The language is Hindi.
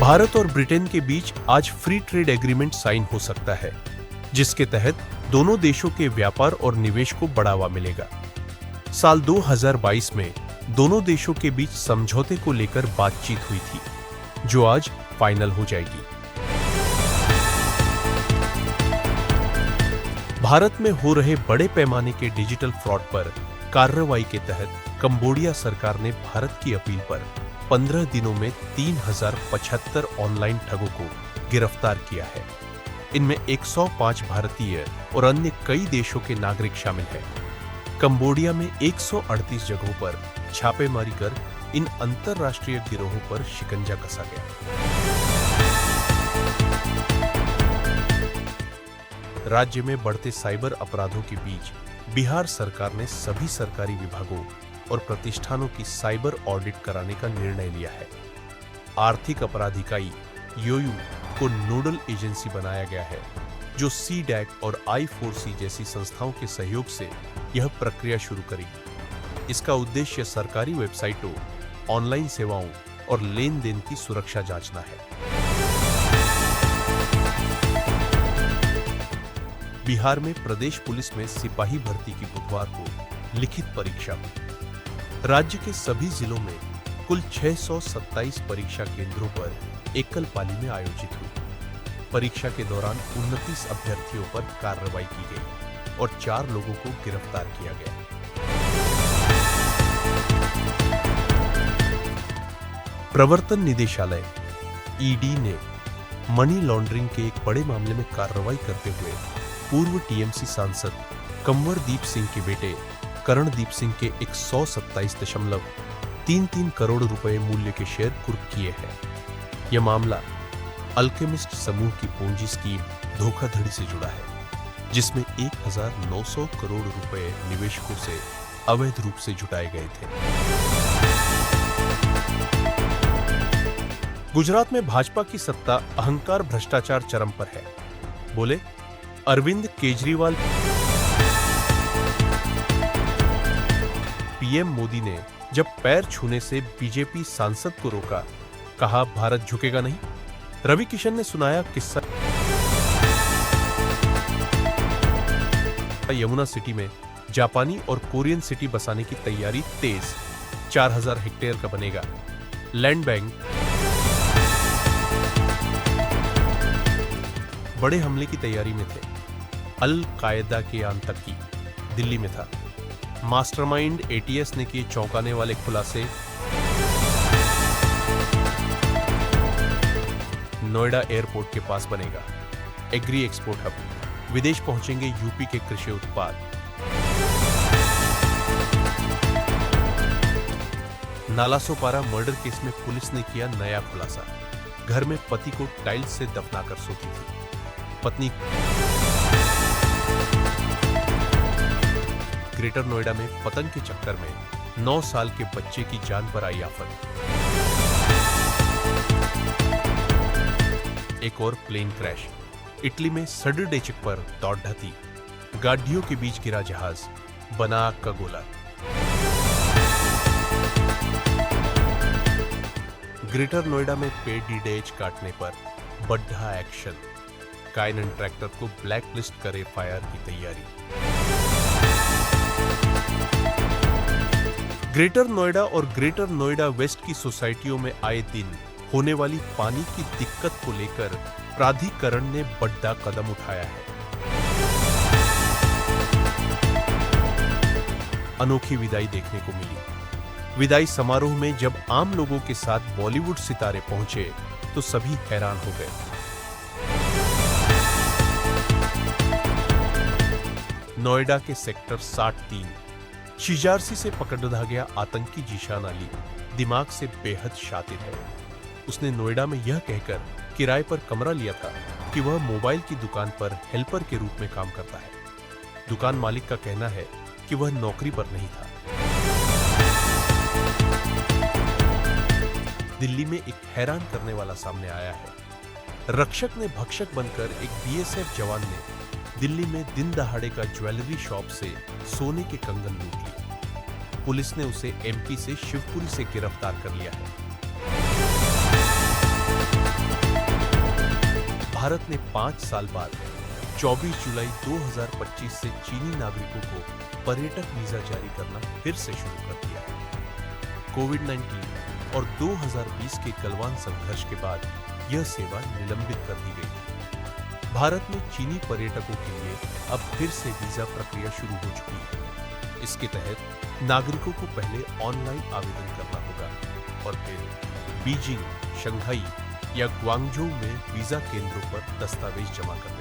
भारत और ब्रिटेन के बीच आज फ्री ट्रेड एग्रीमेंट साइन हो सकता है, जिसके तहत दोनों देशों के व्यापार और निवेश को बढ़ावा मिलेगा। साल 2022 में दोनों देशों के बीच समझौते को लेकर बातचीत हुई थी, जो आज फाइनल हो जाएगी। भारत में हो रहे बड़े पैमाने के डिजिटल फ्रॉड पर कार्रवाई के तहत कंबोडिया सरकार ने भारत की अपील पर 15 दिनों में 3075 ऑनलाइन ठगों को गिरफ्तार किया है। इनमें 105 भारतीय और अन्य कई देशों के नागरिक शामिल हैं। कंबोडिया में 138 जगहों पर छापेमारी कर इन अंतरराष्ट्रीय गिरोहों पर शिकंजा कसा गया। राज्य में बढ़ते साइबर अपराधों के बीच बिहार सरकार ने सभी सरकारी विभागों और प्रतिष्ठानों की साइबर ऑडिट कराने का निर्णय लिया है। आर्थिक अपराध इकाई योयू को नोडल एजेंसी बनाया गया है, जो CDAC और I4C जैसी संस्थाओं के सहयोग से यह प्रक्रिया शुरू करेगी। इसका उद्देश्य सरकारी वेबसाइटों, ऑनलाइन सेवाओं और लेन देन की सुरक्षा जांचना है। बिहार में प्रदेश पुलिस में सिपाही भर्ती की बुधवार को लिखित परीक्षा हुई। राज्य के सभी जिलों में कुल 627 परीक्षा केंद्रों पर एकल पाली में आयोजित हुई। परीक्षा के दौरान 29 अभ्यर्थियों पर कार्रवाई की गई और 4 लोगों को गिरफ्तार किया गया। प्रवर्तन निदेशालय ED ने मनी लॉन्ड्रिंग के एक बड़े मामले में कार्रवाई करते हुए पूर्व TMC सांसद कंवरदीप सिंह के बेटे करणदीप सिंह के 127.33 करोड़ रुपए मूल्य के शेयर कुर्क किए हैं। यह मामला अल्केमिस्ट समूह की पूंजी स्कीम धोखाधड़ी से जुड़ा है, जिसमें 1900 करोड़ रुपए निवेशकों से अवैध रूप से जुटाए गए थे। गुजरात में भाजपा की सत्ता अहंकार भ्रष्टाचार चरम पर है, बोले अरविंद केजरीवाल। PM मोदी ने जब पैर छूने से बीजेपी सांसद को रोका, कहा भारत झुकेगा नहीं। रवि किशन ने सुनाया किस्सा। यमुना सिटी में जापानी और कोरियन सिटी बसाने की तैयारी तेज, 4000 हेक्टेयर का बनेगा लैंड बैंक। बड़े हमले की तैयारी में थे। अल कायदा के आतंकी दिल्ली में था। मास्टरमाइंड ATS ने किए चौंकाने वाले खुलासे। नोएडा एयरपोर्ट के पास बनेगा एग्री एक्सपोर्ट हब। विदेश पहुंचेंगे यूपी के कृषि उत्पाद। नालासोपारा मर्डर केस में पुलिस ने किया नया खुलासा। घर में पति को टाइल्स से दफनाकर सोती थी। पत्नी ग्रेटर नोएडा में पतंग के चक्कर में 9 साल के बच्चे की जान पर आई आफत। एक और प्लेन क्रैश। इटली में सडरडेचक पर दौड़ ढाती। गाड़ियों के बीच गिरा जहाज, बना आग का गोला। ग्रेटर नोएडा में पेड़ डीडेज काटने पर बड़ा एक्शन। काइनन ट्रैक्टर को ब्लैकलिस्ट करे फायर की तैयारी। ग्रेटर नोएडा और ग्रेटर नोएडा वेस्ट की सोसाइटियों में आए दिन होने वाली पानी की दिक्कत को लेकर प्राधिकरण ने बड़ा कदम उठाया है। अनोखी विदाई देखने को मिली। विदाई समारोह में जब आम लोगों के साथ बॉलीवुड सितारे पहुंचे तो सभी हैरान हो गए। नोएडा के सेक्टर 63 शिजारसी से पकड़ा गया आतंकी जीशान अली दिमाग से बेहद शातिर है। उसने नोएडा में यह कहकर किराए पर कमरा लिया था कि वह मोबाइल की दुकान पर हेल्पर के रूप में काम करता है। दुकान मालिक का कहना है कि वह नौकरी पर नहीं था। दिल्ली में एक हैरान करने वाला सामने आया है। रक्षक ने भक्षक बनकर एक BSF जवान ने दिल्ली में दिन दहाड़े का ज्वेलरी शॉप से सोने के कंगन लूट लिए। पुलिस ने उसे MP से शिवपुरी से गिरफ्तार कर लिया है। भारत ने 5 साल बाद 24 जुलाई 2025 से चीनी नागरिकों को पर्यटक वीजा जारी करना फिर से शुरू कर दिया है। कोविड-19 और 2020 के गलवान संघर्ष के बाद यह सेवा निलंबित कर दी गई। भारत में चीनी पर्यटकों के लिए अब फिर से वीजा प्रक्रिया शुरू हो चुकी है। इसके तहत नागरिकों को पहले ऑनलाइन आवेदन करना होगा और फिर बीजिंग, शंघाई या ग्वांगझोउ में वीजा केंद्रों पर दस्तावेज जमा करना